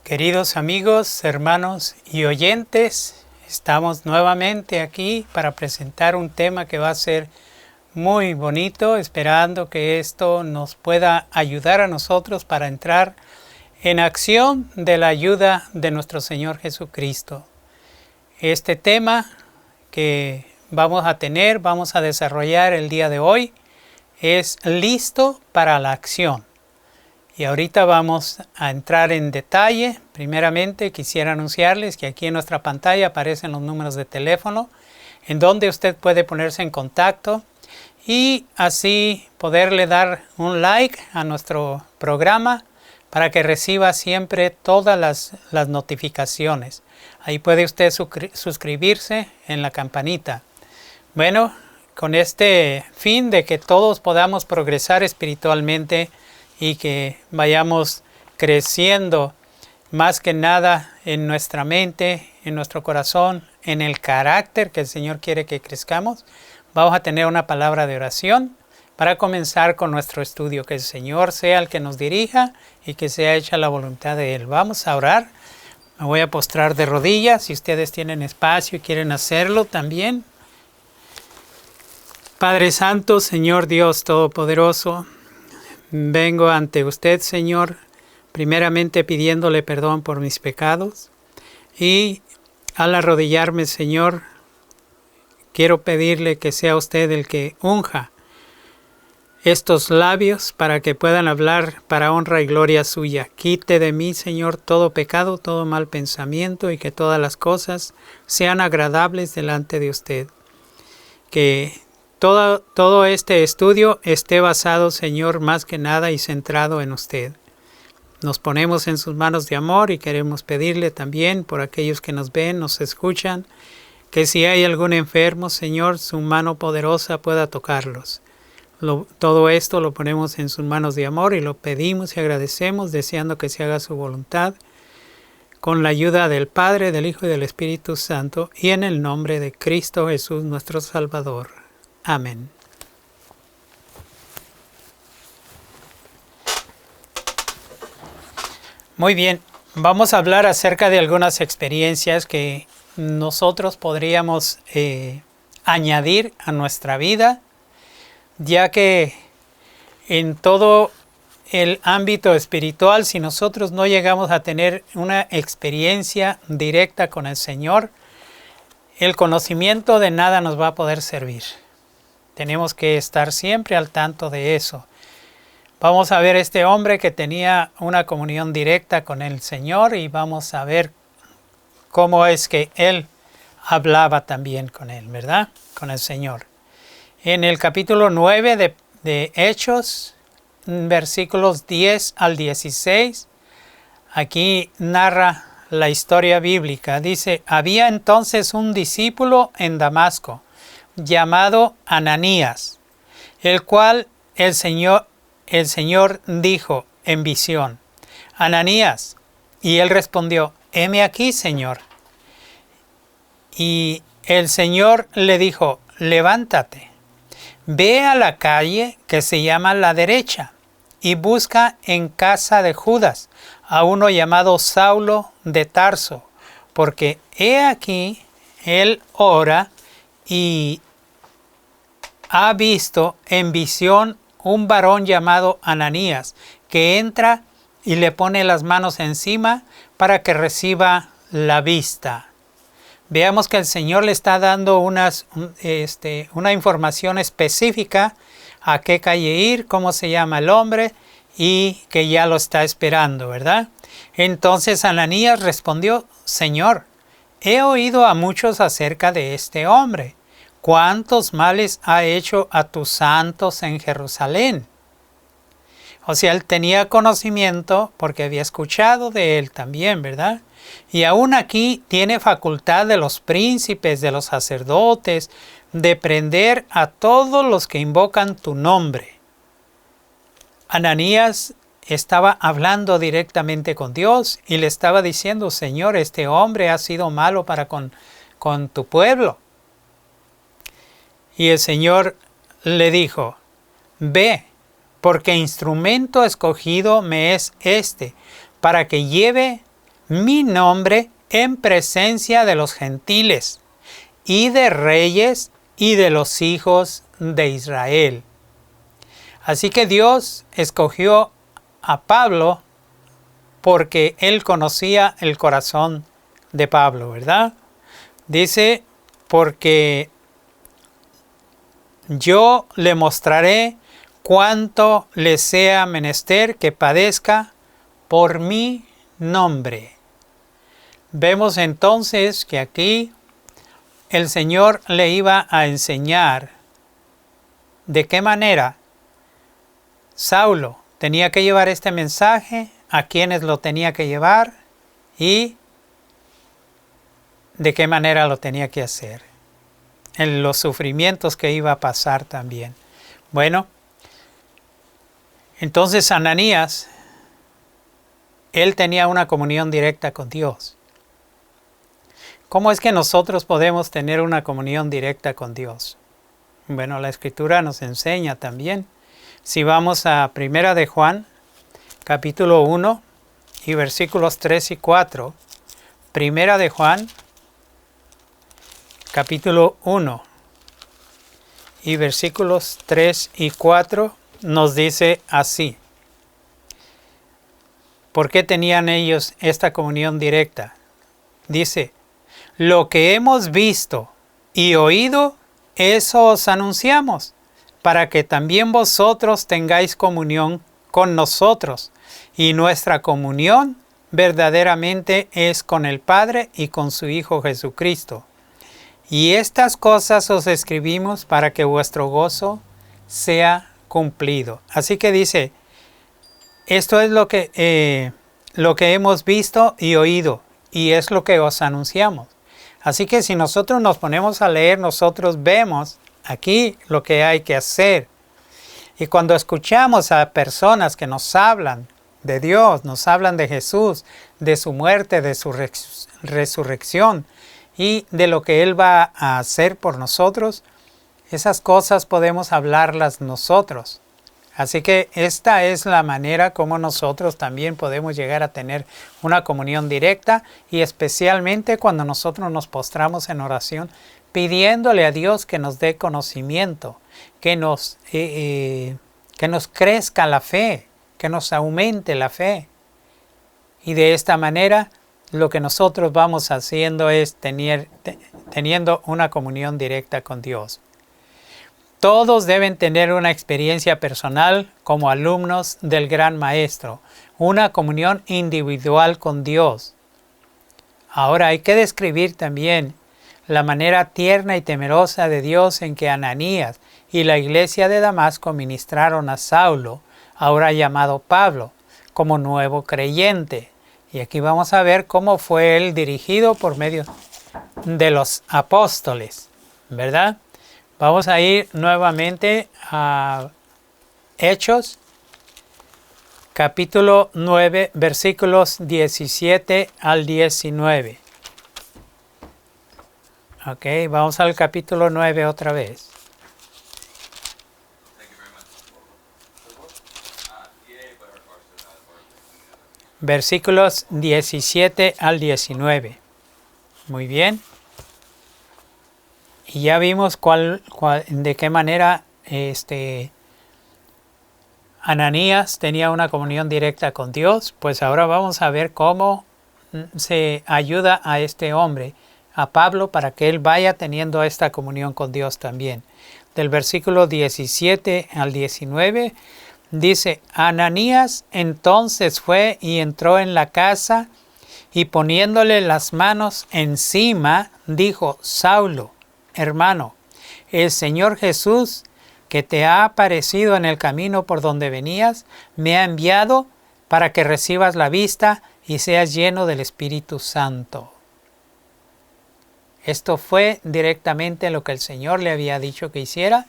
Queridos amigos, hermanos y oyentes, estamos nuevamente aquí para presentar un tema que va a ser muy bonito, esperando que esto nos pueda ayudar a nosotros para entrar en acción de la ayuda de nuestro Señor Jesucristo. Este tema que vamos a desarrollar el día de hoy, es listo para la acción. Y ahorita vamos a entrar en detalle. Primeramente quisiera anunciarles que aquí en nuestra pantalla aparecen los números de teléfono en donde usted puede ponerse en contacto y así poderle dar un like a nuestro programa para que reciba siempre todas las notificaciones. Ahí puede usted suscribirse en la campanita. Bueno, con este fin de que todos podamos progresar espiritualmente y que vayamos creciendo más que nada en nuestra mente, en nuestro corazón, en el carácter que el Señor quiere que crezcamos, vamos a tener una palabra de oración para comenzar con nuestro estudio. Que el Señor sea el que nos dirija y que sea hecha la voluntad de Él. Vamos a orar. Me voy a postrar de rodillas. Si ustedes tienen espacio y quieren hacerlo también. Padre Santo, Señor Dios Todopoderoso, vengo ante usted, Señor, primeramente pidiéndole perdón por mis pecados y al arrodillarme, Señor, quiero pedirle que sea usted el que unja estos labios para que puedan hablar para honra y gloria suya. Quite de mí, Señor, todo pecado, todo mal pensamiento y que todas las cosas sean agradables delante de usted. Que todo este estudio esté basado, Señor, más que nada y centrado en usted. Nos ponemos en sus manos de amor y queremos pedirle también por aquellos que nos ven, nos escuchan, que si hay algún enfermo, Señor, su mano poderosa pueda tocarlos. Todo esto lo ponemos en sus manos de amor y lo pedimos y agradecemos, deseando que se haga su voluntad, con la ayuda del Padre, del Hijo y del Espíritu Santo, y en el nombre de Cristo Jesús, nuestro Salvador. Amén. Muy bien, vamos a hablar acerca de algunas experiencias que nosotros podríamos añadir a nuestra vida, ya que en todo el ámbito espiritual, si nosotros no llegamos a tener una experiencia directa con el Señor, el conocimiento de nada nos va a poder servir. Tenemos que estar siempre al tanto de eso. Vamos a ver este hombre que tenía una comunión directa con el Señor y vamos a ver cómo es que él hablaba también con él, ¿verdad? Con el Señor. En el capítulo 9 de Hechos, versículos 10 al 16, aquí narra la historia bíblica. Dice, había entonces un discípulo en Damasco, llamado Ananías, el cual el Señor dijo en visión, Ananías, y él respondió, heme aquí, Señor. Y el Señor le dijo, levántate, ve a la calle que se llama La Derecha, y busca en casa de Judas a uno llamado Saulo de Tarso, porque he aquí, él ora y ha visto en visión un varón llamado Ananías, que entra y le pone las manos encima para que reciba la vista. Veamos que el Señor le está dando una información específica a qué calle ir, cómo se llama el hombre y que ya lo está esperando, ¿verdad? Entonces Ananías respondió: Señor, he oído a muchos acerca de este hombre, cuántos males ha hecho a tus santos en Jerusalén. O sea, él tenía conocimiento porque había escuchado de él también, ¿verdad? Y aún aquí tiene facultad de los príncipes, de los sacerdotes, de prender a todos los que invocan tu nombre. Ananías estaba hablando directamente con Dios y le estaba diciendo: Señor, este hombre ha sido malo para con tu pueblo. Y el Señor le dijo: Ve, porque instrumento escogido me es este, para que lleve mi nombre en presencia de los gentiles, y de reyes, y de los hijos de Israel. Así que Dios escogió a Pablo porque él conocía el corazón de Pablo, ¿verdad? Dice: porque yo le mostraré cuánto le sea menester que padezca por mi nombre. Vemos entonces que aquí el Señor le iba a enseñar de qué manera Saulo tenía que llevar este mensaje, a quienes lo tenía que llevar y de qué manera lo tenía que hacer, en los sufrimientos que iba a pasar también. Bueno, entonces Ananías, él tenía una comunión directa con Dios. ¿Cómo es que nosotros podemos tener una comunión directa con Dios? Bueno, la Escritura nos enseña también. Si vamos a 1 de Juan, capítulo 1 y versículos 3 y 4. 1 de Juan, capítulo 1 y versículos 3 y 4 nos dice así. ¿Por qué tenían ellos esta comunión directa? Dice: lo que hemos visto y oído, eso os anunciamos, para que también vosotros tengáis comunión con nosotros. Y nuestra comunión verdaderamente es con el Padre y con su Hijo Jesucristo. Y estas cosas os escribimos para que vuestro gozo sea cumplido. Así que dice, esto es lo que hemos visto y oído, y es lo que os anunciamos. Así que si nosotros nos ponemos a leer, nosotros vemos aquí lo que hay que hacer. Y cuando escuchamos a personas que nos hablan de Dios, nos hablan de Jesús, de su muerte, de su resurrección y de lo que Él va a hacer por nosotros, esas cosas podemos hablarlas nosotros. Así que esta es la manera como nosotros también podemos llegar a tener una comunión directa, y especialmente cuando nosotros nos postramos en oración pidiéndole a Dios que nos dé conocimiento, que nos crezca la fe, que nos aumente la fe. Y de esta manera lo que nosotros vamos haciendo es teniendo una comunión directa con Dios. Todos deben tener una experiencia personal como alumnos del Gran Maestro, una comunión individual con Dios. Ahora hay que describir también la manera tierna y temerosa de Dios en que Ananías y la iglesia de Damasco ministraron a Saulo, ahora llamado Pablo, como nuevo creyente. Y aquí vamos a ver cómo fue él dirigido por medio de los apóstoles, ¿verdad? Vamos a ir nuevamente a Hechos, capítulo 9, versículos 17 al 19. Ok, vamos al capítulo 9 otra vez. Versículos 17 al 19. Muy bien. Y ya vimos de qué manera Ananías tenía una comunión directa con Dios. Pues ahora vamos a ver cómo se ayuda a este hombre, a Pablo, para que él vaya teniendo esta comunión con Dios también. del versículo 17 al 19, dice: Ananías entonces fue y entró en la casa, y poniéndole las manos encima, dijo: Saulo, hermano, el Señor Jesús, que te ha aparecido en el camino por donde venías, me ha enviado para que recibas la vista y seas lleno del Espíritu Santo. Esto fue directamente lo que el Señor le había dicho que hiciera,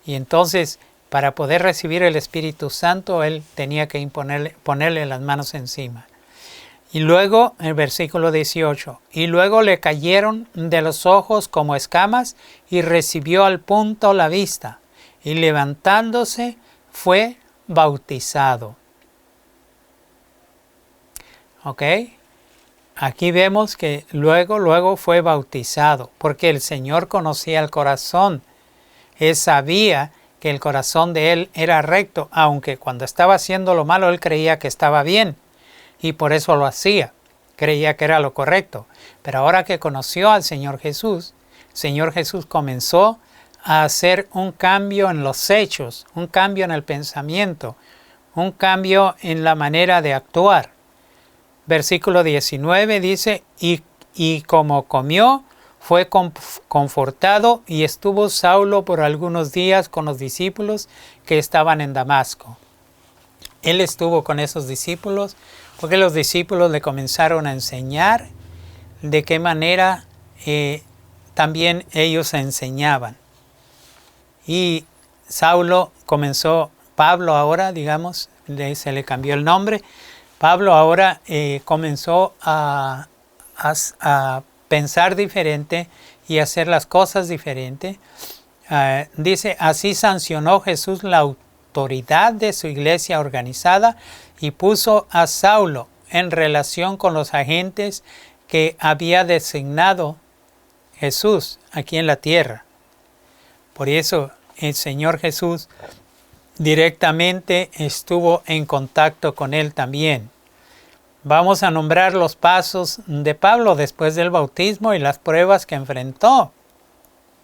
y entonces para poder recibir el Espíritu Santo él tenía que ponerle las manos encima. Y luego, el versículo 18, y luego le cayeron de los ojos como escamas y recibió al punto la vista, y levantándose fue bautizado. ¿Ok? Aquí vemos que luego fue bautizado, porque el Señor conocía el corazón. Él sabía que el corazón de él era recto, aunque cuando estaba haciendo lo malo él creía que estaba bien, y por eso lo hacía, creía que era lo correcto. Pero ahora que conoció al Señor Jesús, el Señor Jesús comenzó a hacer un cambio en los hechos, un cambio en el pensamiento, un cambio en la manera de actuar. Versículo 19 dice: y como comió, fue confortado, y estuvo Saulo por algunos días con los discípulos que estaban en Damasco. Él estuvo con esos discípulos porque los discípulos le comenzaron a enseñar de qué manera también ellos enseñaban. Y Saulo comenzó, Pablo ahora, digamos, se le cambió el nombre. Pablo ahora comenzó a pensar diferente y hacer las cosas diferente. Dice: así sancionó Jesús la autoridad de su iglesia organizada y puso a Saulo en relación con los agentes que había designado Jesús aquí en la tierra. Por eso el Señor Jesús directamente estuvo en contacto con él también. Vamos a nombrar los pasos de Pablo después del bautismo y las pruebas que enfrentó.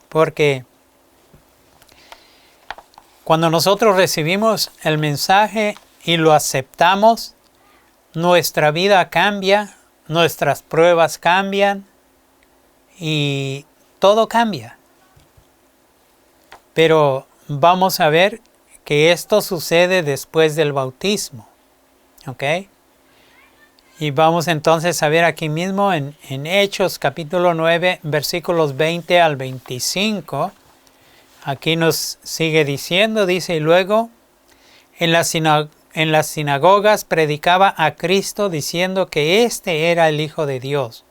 Porque cuando nosotros recibimos el mensaje y lo aceptamos, nuestra vida cambia, nuestras pruebas cambian y todo cambia. Pero vamos a ver que esto sucede después del bautismo. ¿Ok? Y vamos entonces a ver aquí mismo en Hechos capítulo 9, versículos 20 al 25. Aquí nos sigue diciendo, dice: y luego en las sinagogas predicaba a Cristo diciendo que éste era el Hijo de Dios.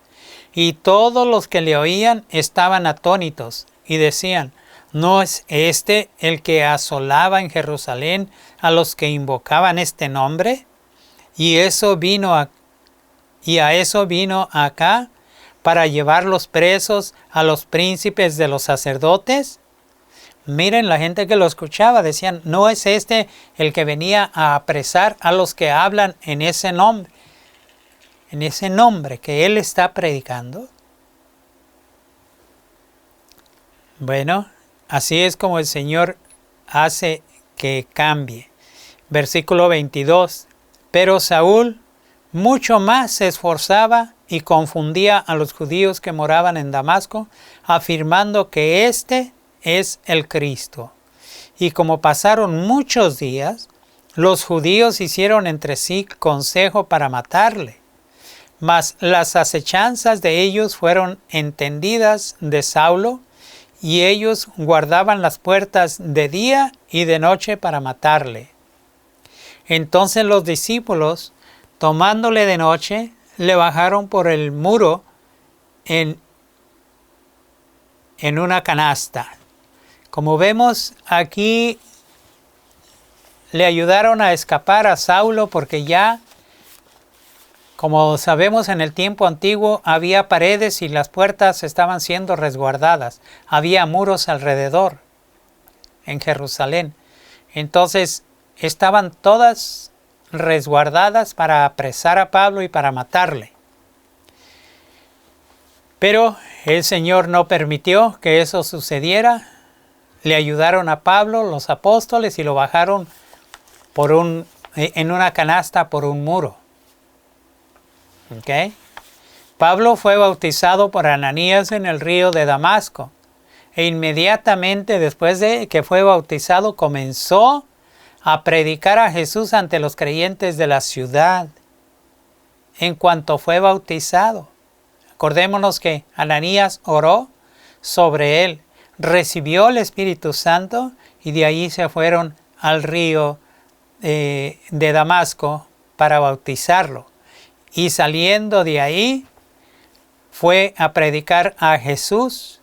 Y todos los que le oían estaban atónitos y decían: ¿no es este el que asolaba en Jerusalén a los que invocaban este nombre? Y a eso vino acá para llevarlos presos a los príncipes de los sacerdotes. Miren, la gente que lo escuchaba decían: ¿no es este el que venía a apresar a los que hablan en ese nombre? En ese nombre que él está predicando. Bueno, así es como el Señor hace que cambie. Versículo 22. Pero Saúl mucho más se esforzaba y confundía a los judíos que moraban en Damasco, afirmando que éste es el Cristo. Y como pasaron muchos días, los judíos hicieron entre sí consejo para matarle. Mas las acechanzas de ellos fueron entendidas de Saulo, y ellos guardaban las puertas de día y de noche para matarle. Entonces los discípulos, tomándole de noche, le bajaron por el muro en una canasta. Como vemos aquí, le ayudaron a escapar a Saulo porque ya, como sabemos, en el tiempo antiguo había paredes y las puertas estaban siendo resguardadas. Había muros alrededor en Jerusalén. Entonces estaban todas resguardadas para apresar a Pablo y para matarle. Pero el Señor no permitió que eso sucediera. le ayudaron a Pablo, los apóstoles, y lo bajaron en una canasta por un muro. ¿Okay? Pablo fue bautizado por Ananías en el río de Damasco. E inmediatamente después de que fue bautizado comenzó a predicar a Jesús ante los creyentes de la ciudad. En cuanto fue bautizado, acordémonos que Ananías oró sobre él, recibió el Espíritu Santo y de ahí se fueron al río de Damasco para bautizarlo. Y saliendo de ahí fue a predicar a Jesús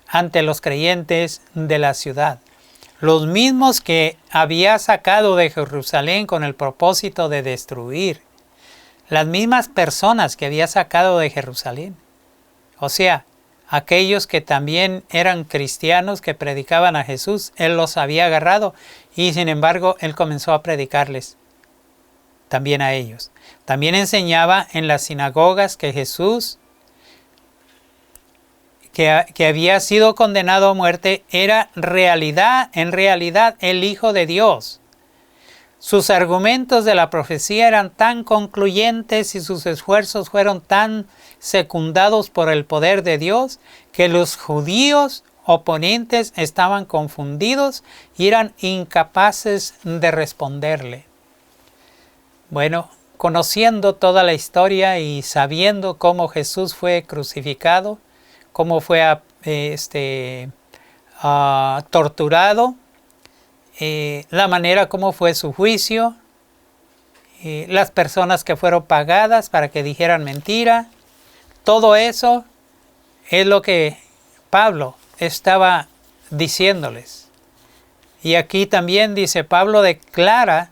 ante los creyentes de la ciudad. Los mismos que había sacado de Jerusalén con el propósito de destruir. Las mismas personas que había sacado de Jerusalén. O sea, aquellos que también eran cristianos que predicaban a Jesús, Él los había agarrado y sin embargo Él comenzó a predicarles también a ellos. También enseñaba en las sinagogas que Jesús, que había sido condenado a muerte, era en realidad el Hijo de Dios. Sus argumentos de la profecía eran tan concluyentes y sus esfuerzos fueron tan secundados por el poder de Dios que los judíos oponentes estaban confundidos y eran incapaces de responderle. Bueno, conociendo toda la historia y sabiendo cómo Jesús fue crucificado, cómo fue torturado, la manera como fue su juicio, las personas que fueron pagadas para que dijeran mentira, todo eso es lo que Pablo estaba diciéndoles. Y aquí también dice, Pablo declaraba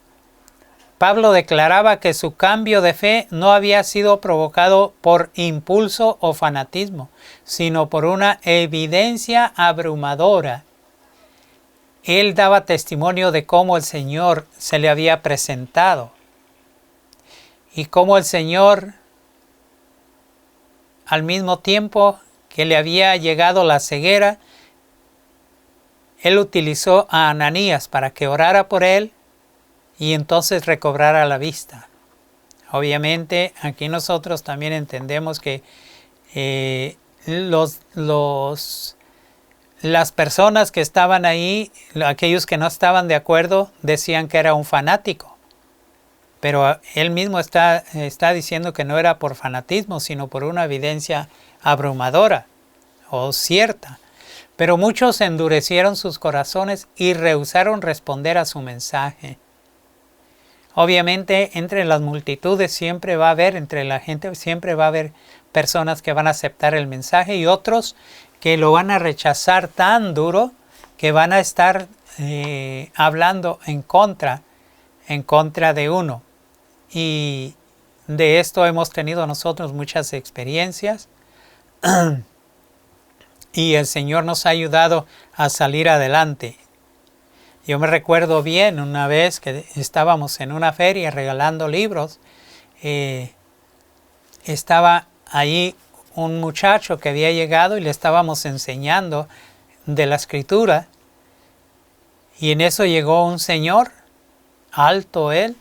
que su cambio de fe no había sido provocado por impulso o fanatismo, sino por una evidencia abrumadora. Él daba testimonio de cómo el Señor se le había presentado y cómo el Señor, al mismo tiempo que le había llegado la ceguera, Él utilizó a Ananías para que orara por él y entonces recobrara la vista. Obviamente aquí nosotros también entendemos que las personas que estaban ahí, aquellos que no estaban de acuerdo, decían que era un fanático. Pero él mismo está diciendo que no era por fanatismo, sino por una evidencia abrumadora o cierta. Pero muchos endurecieron sus corazones y rehusaron responder a su mensaje. Obviamente entre las multitudes siempre va a haber, entre la gente siempre va a haber personas que van a aceptar el mensaje y otros que lo van a rechazar tan duro que van a estar hablando en contra de uno. Y de esto hemos tenido nosotros muchas experiencias y el Señor nos ha ayudado a salir adelante. Yo me recuerdo bien una vez que estábamos en una feria regalando libros. Estaba allí un muchacho que había llegado y le estábamos enseñando de la escritura. Y en eso llegó un señor, alto él,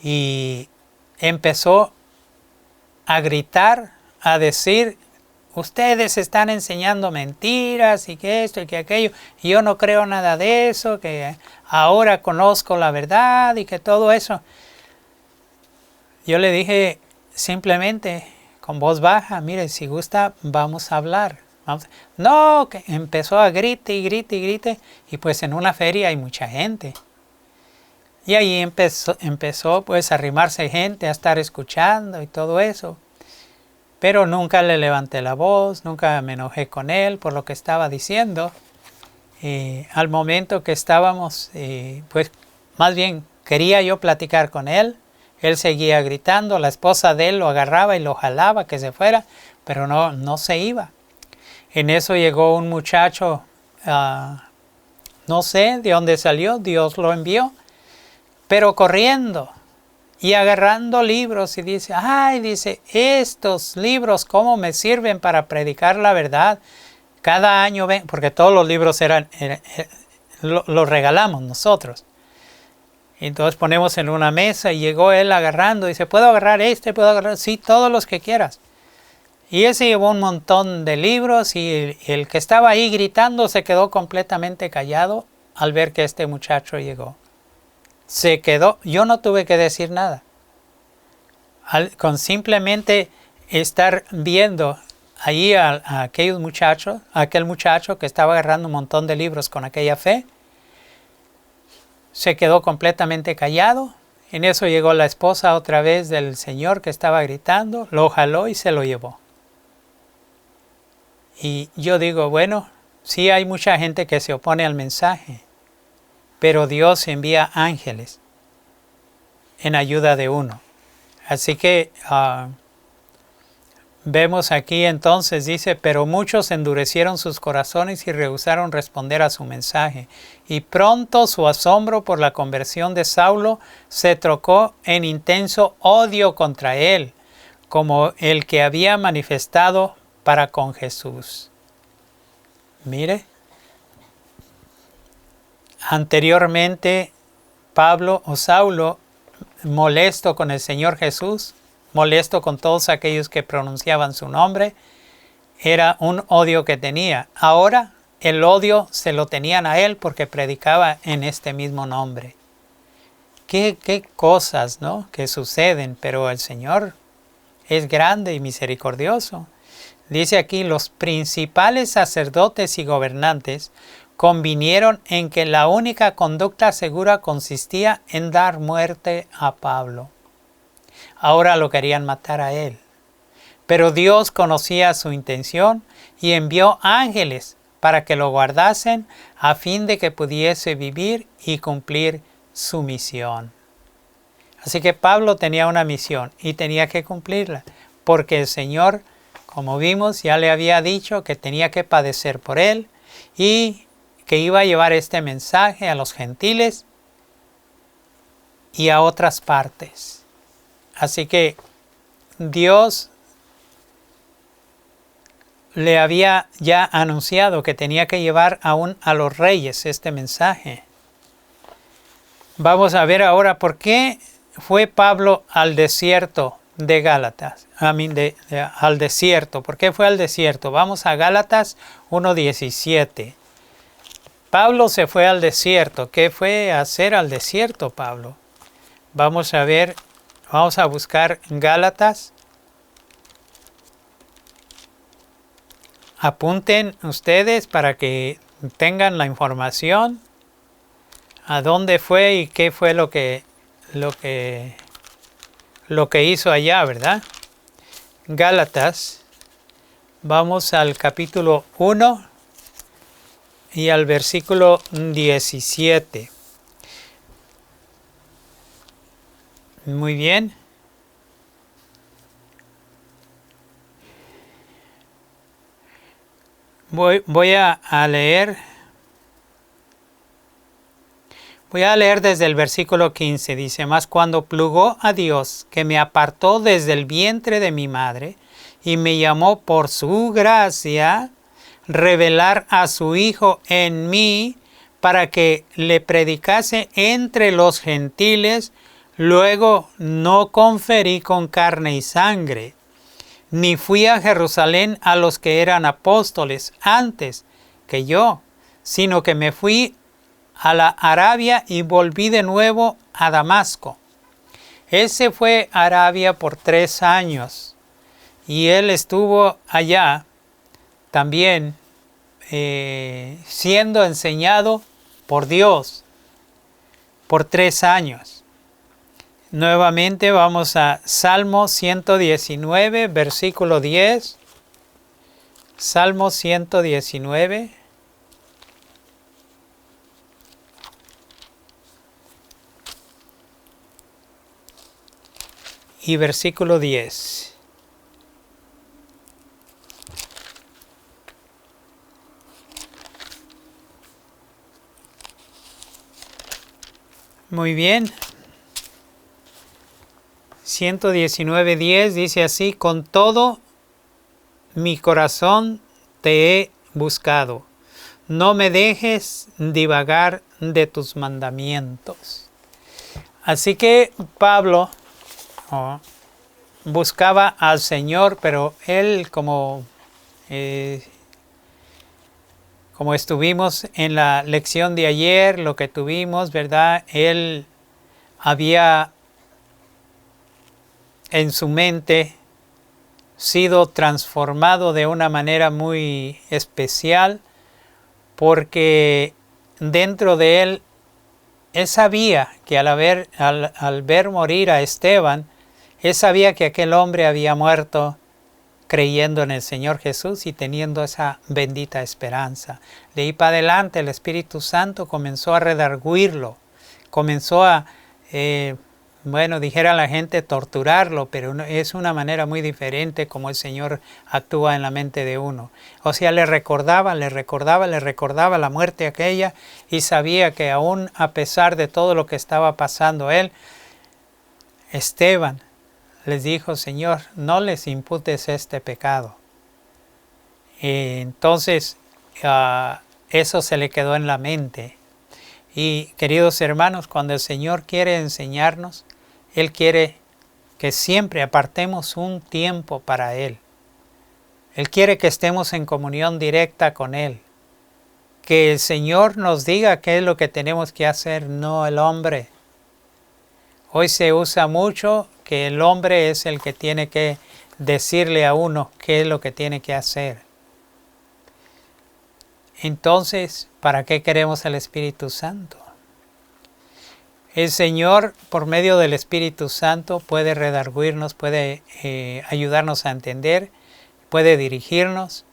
y empezó a gritar, a decir: ustedes están enseñando mentiras y que esto y que aquello, y yo no creo nada de eso, que ahora conozco la verdad y que todo eso. Yo le dije simplemente con voz baja: mire, si gusta vamos a hablar. No, que empezó a grite y grite y grite, y pues en una feria hay mucha gente. Y ahí empezó pues a arrimarse gente, a estar escuchando y todo eso. Pero nunca le levanté la voz, nunca me enojé con él por lo que estaba diciendo. Al momento que estábamos, pues más bien quería yo platicar con él. Él seguía gritando, la esposa de él lo agarraba y lo jalaba que se fuera, pero no se iba. En eso llegó un muchacho, no sé de dónde salió, Dios lo envió, pero corriendo y agarrando libros y dice: ay, dice, estos libros cómo me sirven para predicar la verdad. Cada año ven, porque todos los libros los regalamos nosotros. Entonces ponemos en una mesa y llegó él agarrando, dice, ¿puedo agarrar este? ¿Puedo agarrar? Sí, todos los que quieras. Y él se llevó un montón de libros y el que estaba ahí gritando se quedó completamente callado al ver que este muchacho llegó. Se quedó, yo no tuve que decir nada. Con simplemente estar viendo ahí a aquel muchacho que estaba agarrando un montón de libros con aquella fe, se quedó completamente callado. En eso llegó la esposa otra vez del señor que estaba gritando, lo jaló y se lo llevó. Y yo digo, bueno, sí hay mucha gente que se opone al mensaje, pero Dios envía ángeles en ayuda de uno. Así que vemos aquí entonces, dice, pero muchos endurecieron sus corazones y rehusaron responder a su mensaje. Y pronto su asombro por la conversión de Saulo se trocó en intenso odio contra él, como el que había manifestado para con Jesús. Mire, anteriormente Pablo o Saulo, molesto con el Señor Jesús, molesto con todos aquellos que pronunciaban su nombre, era un odio que tenía. Ahora el odio se lo tenían a él porque predicaba en este mismo nombre. Qué cosas, ¿no?, que suceden, pero el Señor es grande y misericordioso. Dice aquí, los principales sacerdotes y gobernantes convinieron en que la única conducta segura consistía en dar muerte a Pablo. Ahora lo querían matar a él. Pero Dios conocía su intención y envió ángeles para que lo guardasen a fin de que pudiese vivir y cumplir su misión. Así que Pablo tenía una misión y tenía que cumplirla, porque el Señor, como vimos, ya le había dicho que tenía que padecer por él y que iba a llevar este mensaje a los gentiles y a otras partes. Así que Dios le había ya anunciado que tenía que llevar aún a los reyes este mensaje. Vamos a ver ahora por qué fue Pablo al desierto de Gálatas, al desierto. ¿Por qué fue al desierto? Vamos a Gálatas 1:17. Pablo se fue al desierto. ¿Qué fue a hacer al desierto Pablo? Vamos a ver, vamos a buscar Gálatas. Apunten ustedes para que tengan la información a dónde fue y qué fue lo que hizo allá, ¿verdad? Gálatas, vamos al capítulo 1 y al versículo 17. Muy bien. Voy a leer. Voy a leer desde el versículo 15. Dice, mas cuando plugó a Dios, que me apartó desde el vientre de mi madre, y me llamó por su gracia, revelar a su Hijo en mí, para que le predicase entre los gentiles, luego no conferí con carne y sangre, ni fui a Jerusalén a los que eran apóstoles antes que yo, sino que me fui a la Arabia y volví de nuevo a Damasco. Él se fue a Arabia por 3 años y él estuvo allá también siendo enseñado por Dios por 3 años. Nuevamente vamos a Salmo 119, versículo 10. Salmo 119. Y versículo 10. Muy bien. 119:10 dice así, con todo mi corazón te he buscado. No me dejes divagar de tus mandamientos. Así que Pablo buscaba al Señor, pero él como estuvimos en la lección de ayer, lo que tuvimos, ¿verdad? Él había en su mente sido transformado de una manera muy especial, porque dentro de él sabía que al ver morir a Esteban, él sabía que aquel hombre había muerto creyendo en el Señor Jesús y teniendo esa bendita esperanza. De ahí para adelante el Espíritu Santo comenzó a redarguirlo, comenzó a, dijera la gente, torturarlo, pero es una manera muy diferente como el Señor actúa en la mente de uno. O sea, le recordaba la muerte aquella, y sabía que aún a pesar de todo lo que estaba pasando él, Esteban les dijo: Señor, no les imputes este pecado. Entonces, eso se le quedó en la mente. Y queridos hermanos, cuando el Señor quiere enseñarnos, Él quiere que siempre apartemos un tiempo para Él. Él quiere que estemos en comunión directa con Él. Que el Señor nos diga qué es lo que tenemos que hacer, no el hombre. Hoy se usa mucho que el hombre es el que tiene que decirle a uno qué es lo que tiene que hacer. Entonces, ¿para qué queremos al Espíritu Santo? El Señor, por medio del Espíritu Santo, puede redarguirnos, puede ayudarnos a entender, puede dirigirnos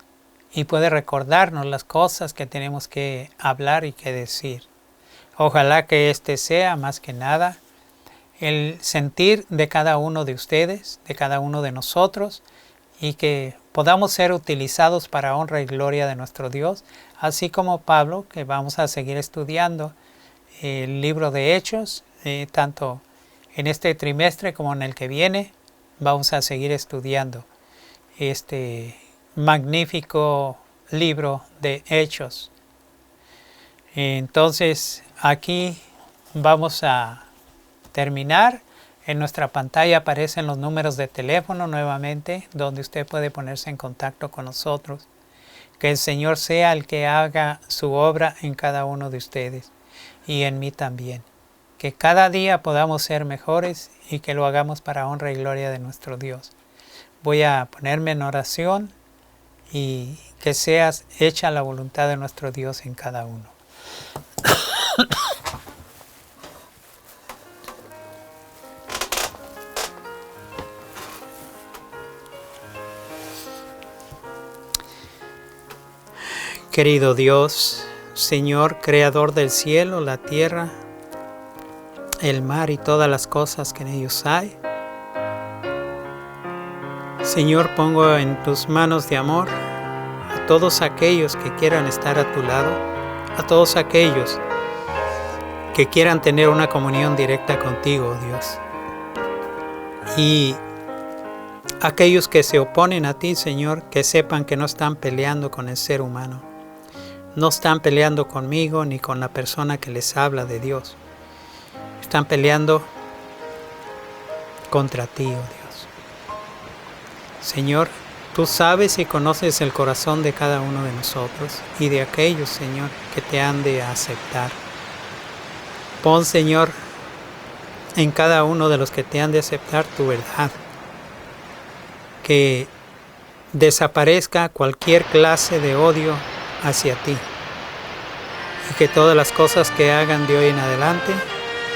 y puede recordarnos las cosas que tenemos que hablar y que decir. Ojalá que este sea, más que nada, el sentir de cada uno de ustedes, de cada uno de nosotros, y que podamos ser utilizados para honra y gloria de nuestro Dios, así como Pablo, que vamos a seguir estudiando el libro de Hechos, tanto en este trimestre como en el que viene. Vamos a seguir estudiando este magnífico libro de Hechos. Entonces, aquí vamos a terminar. En nuestra pantalla aparecen los números de teléfono nuevamente, donde usted puede ponerse en contacto con nosotros. Que el Señor sea el que haga su obra en cada uno de ustedes y en mí también. Que cada día podamos ser mejores y que lo hagamos para honra y gloria de nuestro Dios. Voy a ponerme en oración y que sea hecha la voluntad de nuestro Dios en cada uno. Querido Dios, Señor, Creador del cielo, la tierra, el mar y todas las cosas que en ellos hay, Señor, pongo en tus manos de amor a todos aquellos que quieran estar a tu lado, a todos aquellos que quieran tener una comunión directa contigo, Dios. Y aquellos que se oponen a ti, Señor, que sepan que no están peleando con el ser humano. No están peleando conmigo ni con la persona que les habla de Dios. Están peleando contra ti, oh Dios. Señor, tú sabes y conoces el corazón de cada uno de nosotros y de aquellos, Señor, que te han de aceptar. Pon, Señor, en cada uno de los que te han de aceptar tu verdad. Que desaparezca cualquier clase de odio hacia ti, y que todas las cosas que hagan de hoy en adelante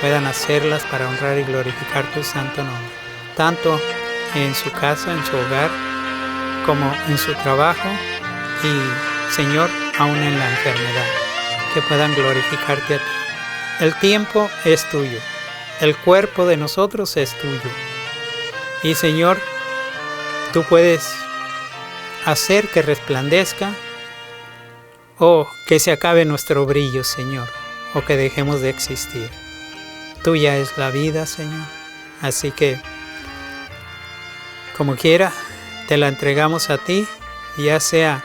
puedan hacerlas para honrar y glorificar tu santo nombre, tanto en su casa, en su hogar, como en su trabajo y, Señor, aún en la enfermedad, que puedan glorificarte a ti. El tiempo es tuyo, el cuerpo de nosotros es tuyo, y, Señor, tú puedes hacer que resplandezca o que se acabe nuestro brillo, Señor, o que dejemos de existir. Tuya es la vida, Señor. Así que, como quiera, te la entregamos a ti, ya sea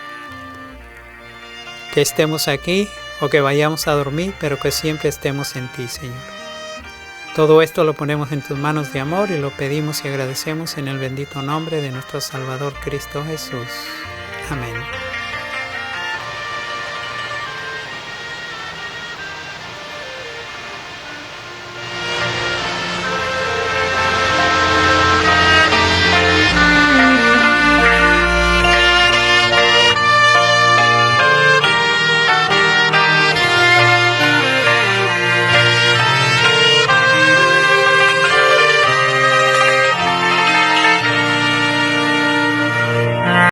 que estemos aquí o que vayamos a dormir, pero que siempre estemos en ti, Señor. Todo esto lo ponemos en tus manos de amor y lo pedimos y agradecemos en el bendito nombre de nuestro Salvador Cristo Jesús. Amén.